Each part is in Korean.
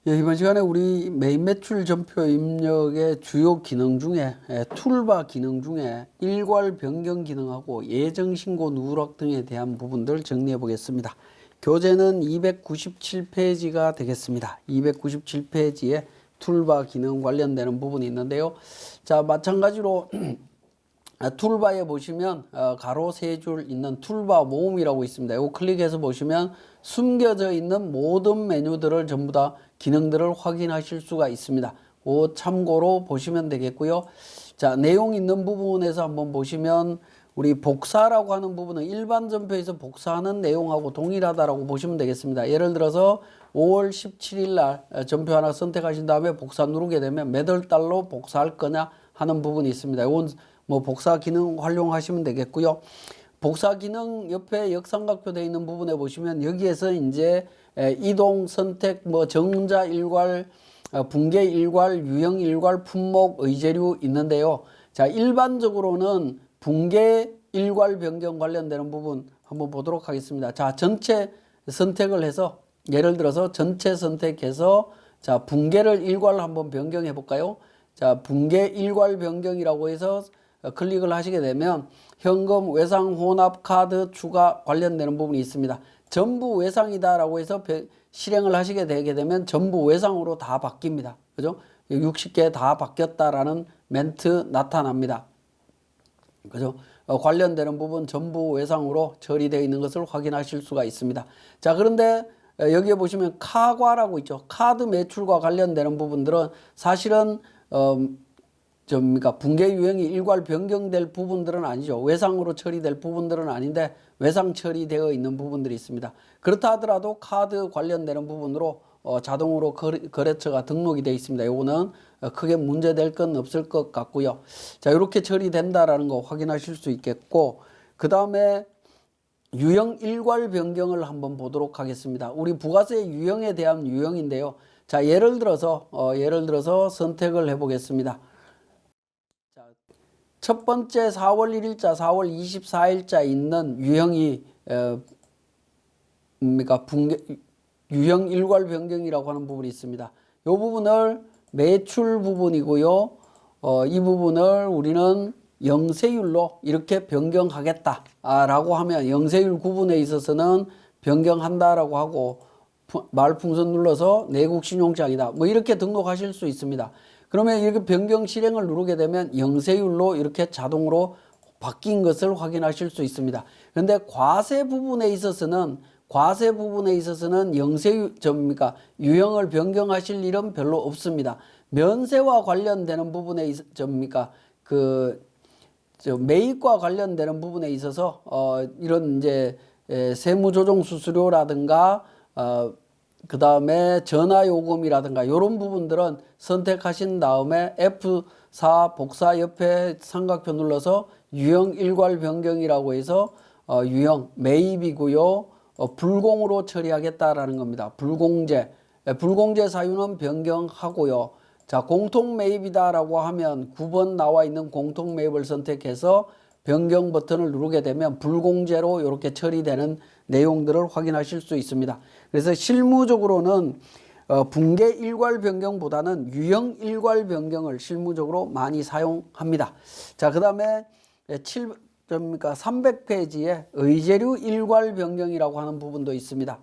예, 이번 시간에 우리 메인 매출 전표 입력의 주요 기능 중에 툴바 기능 중에 일괄 변경 기능하고 예정 신고 누락 등에 대한 부분들 정리해 보겠습니다. 교재는 297페이지가 되겠습니다. 297페이지에 툴바 기능 관련되는 부분이 있는데요. 자, 마찬가지로 툴바에 보시면 가로 세 줄 있는 툴바 모음이라고 있습니다. 이거 클릭해서 보시면 숨겨져 있는 모든 메뉴들을 전부 다 기능들을 확인하실 수가 있습니다. 그 참고로 보시면 되겠고요. 자, 내용 있는 부분에서 한번 보시면 우리 복사라고 하는 부분은 일반 전표에서 복사하는 내용하고 동일하다라고 보시면 되겠습니다. 예를 들어서 5월 17일 날 전표 하나 선택하신 다음에 복사 누르게 되면 몇 월 달로 복사할 거냐 하는 부분이 있습니다. 이건 뭐 복사 기능 활용하시면 되겠고요. 복사 기능 옆에 역삼각표 되어 있는 부분에 보시면 여기에서 이제 이동, 선택, 뭐 정자 일괄, 붕괴 일괄, 유형 일괄, 품목, 의제류 있는데요. 자, 일반적으로는 붕괴 일괄 변경 관련되는 부분 한번 보도록 하겠습니다. 자, 전체 선택을 해서 예를 들어서 전체 선택해서 자, 붕괴를 일괄 한번 변경해 볼까요? 자, 붕괴 일괄 변경이라고 해서 클릭을 하시게 되면 현금, 외상, 혼합, 카드, 추가 관련되는 부분이 있습니다. 전부 외상이다라고 해서 실행을 하시게 되게 되면 전부 외상으로 다 바뀝니다. 그죠? 60개 다 바뀌었다라는 멘트 나타납니다. 그죠? 관련되는 부분 전부 외상으로 처리되어 있는 것을 확인하실 수가 있습니다. 자, 그런데 여기에 보시면 카과라고 있죠. 카드 매출과 관련되는 부분들은 사실은 붕괴 유형이 일괄 변경될 부분들은 아니죠. 외상으로 처리될 부분들은 아닌데 외상 처리되어 있는 부분들이 있습니다. 그렇다 하더라도 카드 관련되는 부분으로 자동으로 거래처가 등록이 되어 있습니다. 이거는 크게 문제될 건 없을 것 같고요. 자, 이렇게 처리된다라는 거 확인하실 수 있겠고, 그 다음에 유형 일괄 변경을 한번 보도록 하겠습니다. 우리 부가세 유형에 대한 유형인데요. 자, 예를 들어서 선택을 해보겠습니다. 첫 번째 4월 1일자, 4월 24일자 있는 유형이 유형 일괄 변경이라고 하는 부분이 있습니다. 이 부분을 매출 부분이고요. 이 부분을 우리는 영세율로 이렇게 변경하겠다라고 하면 영세율 구분에 있어서는 변경한다라고 하고 말풍선 눌러서 내국신용장이다. 뭐 이렇게 등록하실 수 있습니다. 그러면 이렇게 변경 실행을 누르게 되면 영세율로 이렇게 자동으로 바뀐 것을 확인하실 수 있습니다. 그런데 과세 부분에 있어서는 유형을 변경하실 일은 별로 없습니다. 면세와 관련되는 부분에 매입과 관련되는 부분에 있어서 이런 이제 세무조정 수수료라든가 그 다음에 전화요금이라든가 이런 부분들은 선택하신 다음에 F4 복사 옆에 삼각표 눌러서 유형 일괄 변경이라고 해서 유형 매입이고요. 불공으로 처리하겠다라는 겁니다. 불공제 사유는 변경하고요. 자, 공통 매입이다라고 하면 9번 나와 있는 공통 매입을 선택해서 변경 버튼을 누르게 되면 불공제로 이렇게 처리되는 내용들을 확인하실 수 있습니다. 그래서 실무적으로는 붕괴 일괄 변경보다는 유형 일괄 변경을 실무적으로 많이 사용합니다. 자, 그 다음에 300페이지에 의제류 일괄 변경이라고 하는 부분도 있습니다.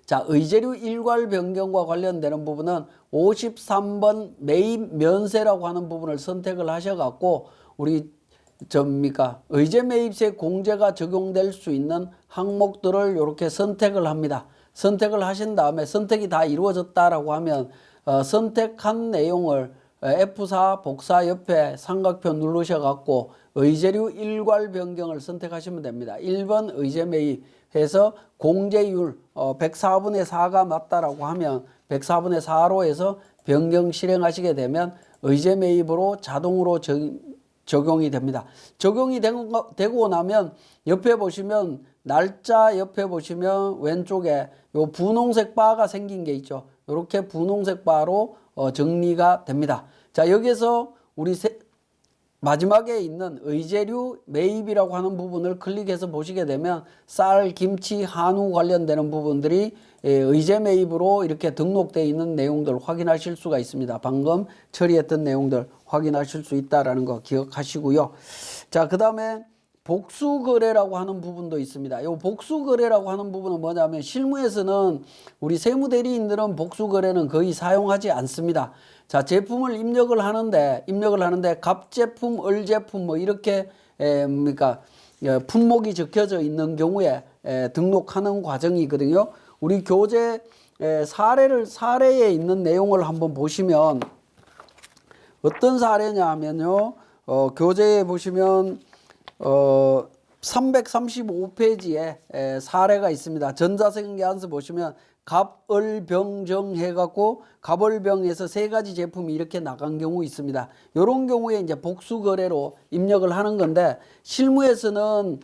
자, 의제류 일괄 변경과 관련되는 부분은 53번 매입 면세라고 하는 부분을 선택을 하셔갖고 우리 의제 매입세 공제가 적용될 수 있는 항목들을 이렇게 선택을 합니다. 선택을 하신 다음에 선택이 다 이루어졌다라고 하면 선택한 내용을 F4 복사 옆에 삼각표 누르셔갖고 의제류 일괄 변경을 선택하시면 됩니다. 1번 의제 매입해서 공제율 104분의 4가 맞다라고 하면 104분의 4로 해서 변경 실행하시게 되면 의제 매입으로 자동으로 적용이 됩니다. 적용이 되고 나면 옆에 보시면 날짜 옆에 보시면 왼쪽에 요 분홍색 바가 생긴 게 있죠. 이렇게 분홍색 바로 정리가 됩니다. 자, 여기서 우리 마지막에 있는 의제류 매입이라고 하는 부분을 클릭해서 보시게 되면 쌀, 김치, 한우 관련되는 부분들이 의제 매입으로 이렇게 등록되어 있는 내용들 확인하실 수가 있습니다. 방금 처리했던 내용들 확인하실 수 있다라는 거 기억하시고요. 자, 그 다음에 복수거래라고 하는 부분도 있습니다. 이 복수거래라고 하는 부분은 뭐냐면 실무에서는 우리 세무대리인들은 복수거래는 거의 사용하지 않습니다. 자, 제품을 입력을 하는데 갑제품, 을제품 뭐 이렇게 그러니까 품목이 적혀져 있는 경우에 등록하는 과정이거든요. 우리 교재 사례에 있는 내용을 한번 보시면 어떤 사례냐 하면요. 교재에 보시면 335페이지에 사례가 있습니다. 전자세금계산서 보시면 갑을병정 해갖고 갑을병에서 세 가지 제품이 이렇게 나간 경우 있습니다. 이런 경우에 이제 복수거래로 입력을 하는 건데 실무에서는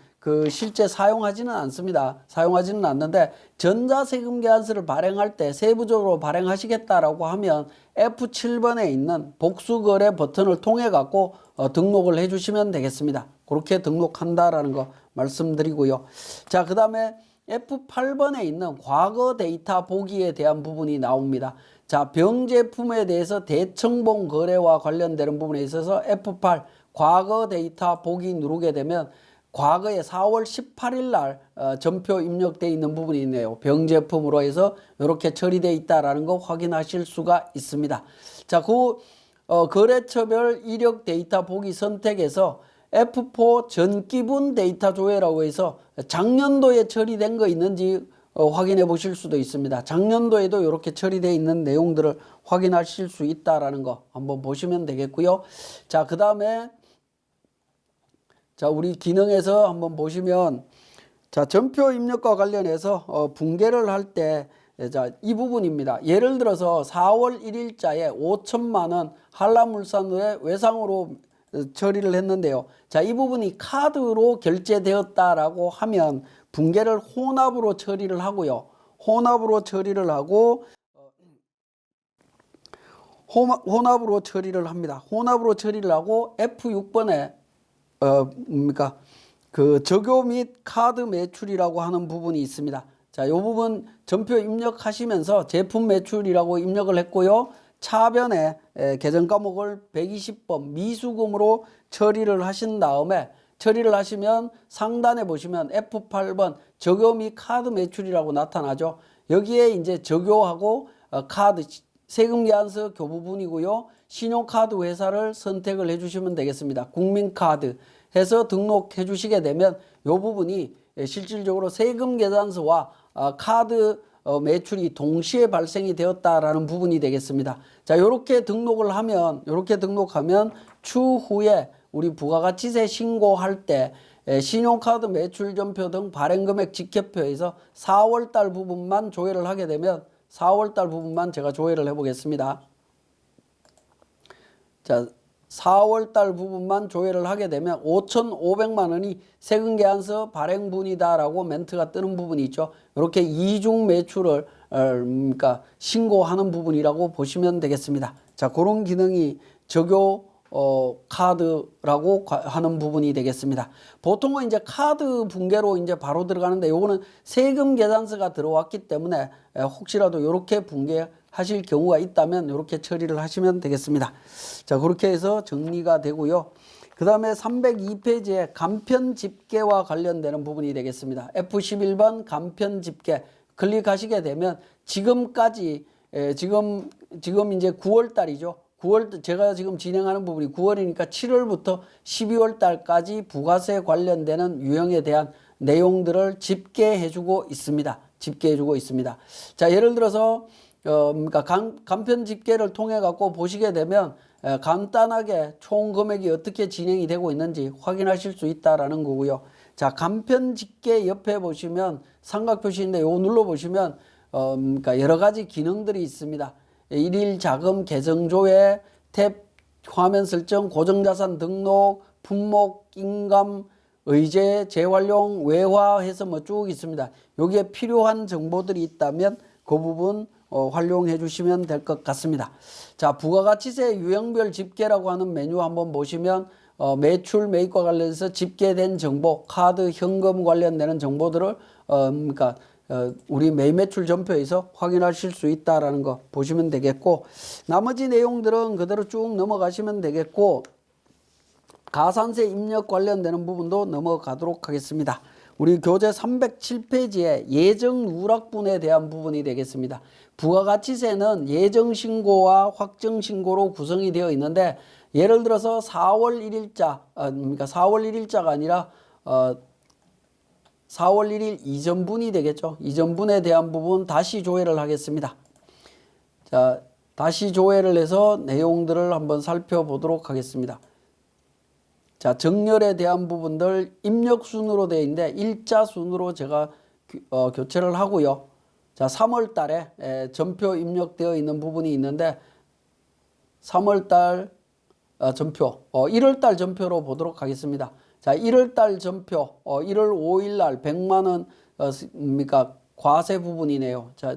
실제 사용하지는 않습니다. 사용하지는 않는데 전자세금계산서를 발행할 때 세부적으로 발행하시겠다라고 하면 F7번에 있는 복수거래 버튼을 통해 갖고 등록을 해주시면 되겠습니다. 그렇게 등록한다라는 거 말씀드리고요. 자, 그 다음에 F8번에 있는 과거 데이터 보기에 대한 부분이 나옵니다. 자, 병제품에 대해서 대청봉 거래와 관련되는 부분에 있어서 F8 과거 데이터 보기 누르게 되면 과거에 4월 18일 날 전표 입력되어 있는 부분이 있네요. 병제품으로 해서 이렇게 처리되어 있다라는 거 확인하실 수가 있습니다. 자, 거래처별 이력 데이터 보기 선택에서 F4 전기분 데이터 조회라고 해서 작년도에 처리된 거 있는지 확인해 보실 수도 있습니다. 작년도에도 이렇게 처리되어 있는 내용들을 확인하실 수 있다라는 거 한번 보시면 되겠고요. 자, 그 다음에 자, 우리 기능에서 한번 보시면 자, 전표 입력과 관련해서 붕괴를 할 때 자, 이 부분입니다. 예를 들어서 4월 1일자에 5천만 원 한라물산의 외상으로 처리를 했는데요. 자, 이 부분이 카드로 결제되었다라고 하면 붕괴를 혼합으로 처리를 하고요. 혼합으로 처리를 하고 혼합으로 처리를 합니다. 혼합으로 처리를 하고 F6번에 뭡니까? 적요 및 카드 매출이라고 하는 부분이 있습니다. 자, 이 부분 전표 입력하시면서 제품 매출이라고 입력을 했고요. 차변에 계정 과목을 120번 미수금으로 처리를 하신 다음에 처리를 하시면 상단에 보시면 F8번 적요 및 카드 매출이라고 나타나죠. 여기에 이제 적요하고 카드 세금계산서 교부분이고요. 신용카드 회사를 선택을 해주시면 되겠습니다. 국민카드 해서 등록해 주시게 되면 이 부분이 실질적으로 세금계산서와 카드 매출이 동시에 발생이 되었다라는 부분이 되겠습니다. 자, 이렇게 등록하면 추후에 우리 부가가치세 신고할 때 신용카드 매출전표 등 발행금액 직계표에서 4월달 부분만 조회를 하게 되면 4월달 부분만 제가 조회를 해보겠습니다. 자, 4월달 부분만 조회를 하게 되면 5,500만 원이 세금계산서 발행분이다라고 멘트가 뜨는 부분이 있죠. 이렇게 이중 매출을 그러니까 신고하는 부분이라고 보시면 되겠습니다. 자, 그런 기능이 적요 카드라고 하는 부분이 되겠습니다. 보통은 이제 카드 붕괴로 이제 바로 들어가는데 요거는 세금 계산서가 들어왔기 때문에 혹시라도 이렇게 붕괴하실 경우가 있다면 이렇게 처리를 하시면 되겠습니다. 자, 그렇게 해서 정리가 되고요. 그 다음에 302페이지에 간편 집계와 관련되는 부분이 되겠습니다. F11번 간편 집계 클릭하시게 되면 지금까지 지금 이제 9월 달이죠. 9월 제가 지금 진행하는 부분이 9월이니까 7월부터 12월 달까지 부가세 관련되는 유형에 대한 내용들을 집계해주고 있습니다. 자, 예를 들어서 그러니까 간편 집계를 통해 갖고 보시게 되면 간단하게 총 금액이 어떻게 진행이 되고 있는지 확인하실 수 있다라는 거고요. 자, 간편 집계 옆에 보시면 삼각 표시인데 요거 눌러 보시면 그러니까 여러 가지 기능들이 있습니다. 일일 자금 계정 조회, 탭 화면 설정, 고정자산 등록, 품목, 인감, 의제, 재활용, 외화해서 뭐 쭉 있습니다. 여기에 필요한 정보들이 있다면 그 부분 활용해 주시면 될 것 같습니다. 자, 부가가치세 유형별 집계라고 하는 메뉴 한번 보시면 매출 매입과 관련해서 집계된 정보, 카드, 현금 관련되는 정보들을 그러니까 우리 매매출 전표에서 확인하실 수 있다라는 거 보시면 되겠고, 나머지 내용들은 그대로 쭉 넘어가시면 되겠고, 가산세 입력 관련되는 부분도 넘어가도록 하겠습니다. 우리 교재 307페이지에 예정 누락분에 대한 부분이 되겠습니다. 부가가치세는 예정신고와 확정신고로 구성이 되어 있는데, 예를 들어서 4월 1일자, 그러니까 4월 1일자가 아니라 4월 1일 이전분이 되겠죠. 이전분에 대한 부분 다시 조회를 하겠습니다. 자, 다시 조회를 해서 내용들을 한번 살펴보도록 하겠습니다. 자, 정렬에 대한 부분들 입력순으로 되어 있는데 일자순으로 제가 교체를 하고요. 자, 3월 달에 전표 입력되어 있는 부분이 있는데 3월 달 전표, 1월 달 전표로 보도록 하겠습니다. 자, 1월 달 전표, 1월 5일 날 100만 원, 그러니까 과세 부분이네요. 자,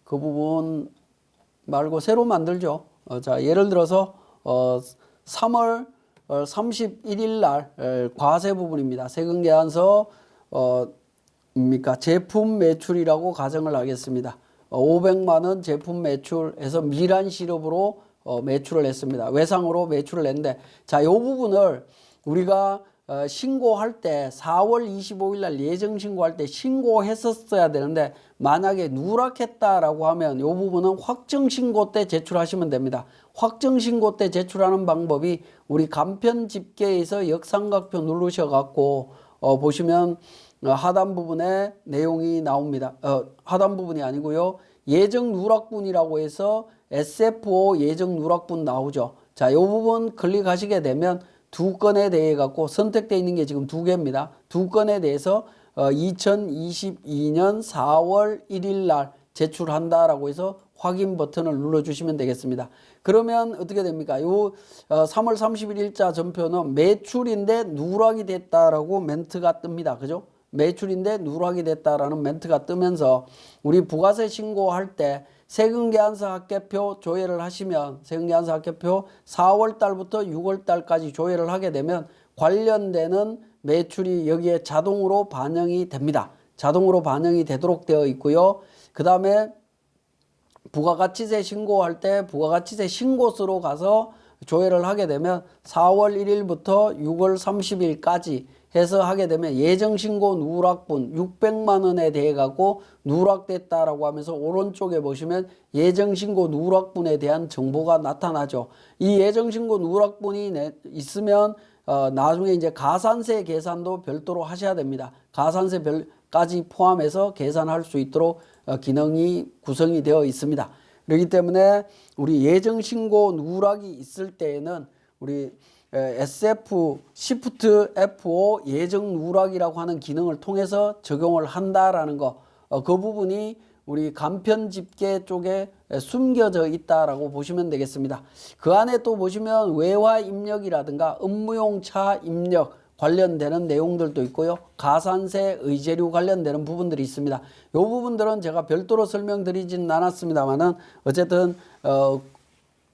그 부분 말고 새로 만들죠. 자, 예를 들어서 3월 31일 날 과세 부분입니다. 세금 계산서 제품 매출이라고 가정을 하겠습니다. 500만 원 제품 매출해서 미란 시럽으로 매출을 했습니다. 외상으로 매출을 냈는데, 자, 이 부분을 우리가 신고할 때 4월 25일 날 예정 신고할 때 신고했었어야 되는데, 만약에 누락했다라고 하면 이 부분은 확정 신고 때 제출하시면 됩니다. 확정 신고 때 제출하는 방법이 우리 간편 집계에서 역삼각표 누르셔 갖고 보시면 하단 부분에 내용이 나옵니다. 하단 부분이 아니고요. 예정 누락분이라고 해서 SFO 예정 누락분 나오죠. 자, 이 부분 클릭하시게 되면 두 건에 대해 갖고 선택되어 있는 게 지금 두 개입니다. 두 건에 대해서 2022년 4월 1일 날 제출한다라고 해서 확인 버튼을 눌러주시면 되겠습니다. 그러면 어떻게 됩니까? 요 3월 31일자 전표는 매출인데 누락이 됐다라고 멘트가 뜹니다. 그죠? 매출인데 누락이 됐다라는 멘트가 뜨면서 우리 부가세 신고할 때 세금계산서 합계표 조회를 하시면 세금계산서 합계표 4월 달부터 6월 달까지 조회를 하게 되면 관련되는 매출이 여기에 자동으로 반영이 됩니다. 자동으로 반영이 되도록 되어 있고요. 그 다음에 부가가치세 신고할 때 부가가치세 신고서로 가서 조회를 하게 되면 4월 1일부터 6월 30일까지 해서 하게 되면 예정신고 누락분 600만 원에 대해 갖고 누락됐다라고 하면서 오른쪽에 보시면 예정신고 누락분에 대한 정보가 나타나죠. 이 예정신고 누락분이 있으면 나중에 이제 가산세 계산도 별도로 하셔야 됩니다. 가산세까지 포함해서 계산할 수 있도록 기능이 구성이 되어 있습니다. 그렇기 때문에 우리 예정신고 누락이 있을 때에는 우리 SF Shift F5 예정 누락이라고 하는 기능을 통해서 적용을 한다라는 거, 그 부분이 우리 간편 집계 쪽에 숨겨져 있다라고 보시면 되겠습니다. 그 안에 또 보시면 외화 입력이라든가 업무용 차 입력 관련되는 내용들도 있고요. 가산세 의제류 관련되는 부분들이 있습니다. 이 부분들은 제가 별도로 설명드리진 않았습니다만은 어쨌든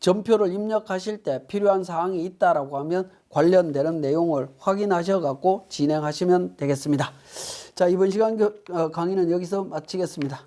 전표를 입력하실 때 필요한 사항이 있다라고 하면 관련되는 내용을 확인하셔 갖고 진행하시면 되겠습니다. 자, 이번 시간 강의는 여기서 마치겠습니다.